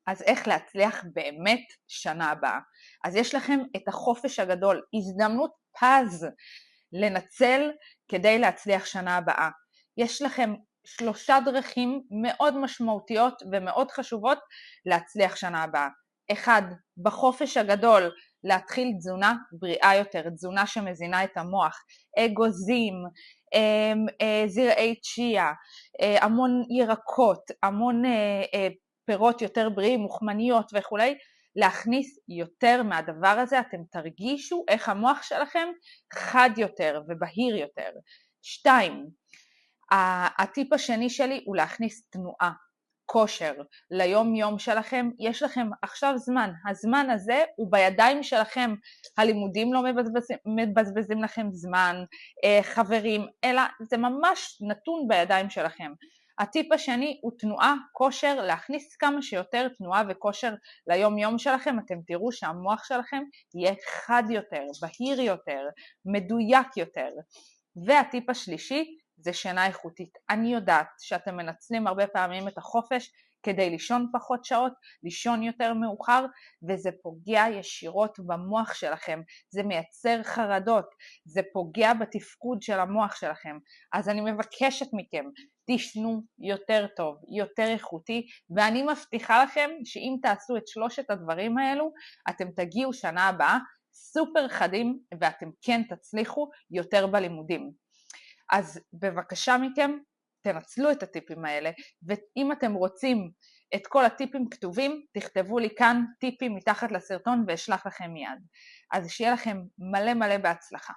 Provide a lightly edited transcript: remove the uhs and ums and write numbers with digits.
אז איך להצליח באמת שנה הבאה? אז יש לכם את החופש הגדול, הזדמנות פז לנצל כדי להצליח שנה הבאה. יש לכם 3 דרכים מאוד משמעותיות ומאוד חשובות להצליח שנה הבאה. 1, בחופש הגדול להתחיל תזונה בריאה יותר, תזונה שמזינה את המוח, אגוזים, זרעי צ'יה, המון ירקות, המון פירות יותר בריאים, מוחמניות וכו', להכניס יותר מהדבר הזה, אתם תרגישו איך המוח שלכם חד יותר ובהיר יותר. 2, הטיפ השני שלי הוא להכניס תנועה, כושר, ליום יום שלכם. יש לכם עכשיו זמן, הזמן הזה הוא בידיים שלכם, הלימודים לא מבזבזים לכם זמן, חברים, אלא זה ממש נתון בידיים שלכם. הטיפ השני הוא תנועה, כושר, להכניס כמה שיותר תנועה וכושר ליום יום שלכם, אתם תראו שהמוח שלכם יהיה חד יותר, בהיר יותר, מדויק יותר. והטיפ השלישי זה שינה איכותית. אני יודעת שאתם מנצלים הרבה פעמים את החופש כדי לישון פחות שעות, לישון יותר מאוחר, וזה פוגע ישירות במוח שלכם, זה מייצר חרדות, זה פוגע בתפקוד של המוח שלכם. אז אני מבקשת מכם, תישנו יותר טוב, יותר איכותי, ואני מבטיחה לכם שאם תעשו את 3 הדברים האלו, אתם תגיעו שנה הבאה סופר חדים, ואתם כן תצליחו יותר בלימודים. אז בבקשה מכם, תנצלו את הטיפים האלה, ואם אתם רוצים את כל הטיפים כתובים, תכתבו לי כאן טיפים מתחת לסרטון ואשלח לכם מיד. אז שיהיה לכם מלא מלא בהצלחה.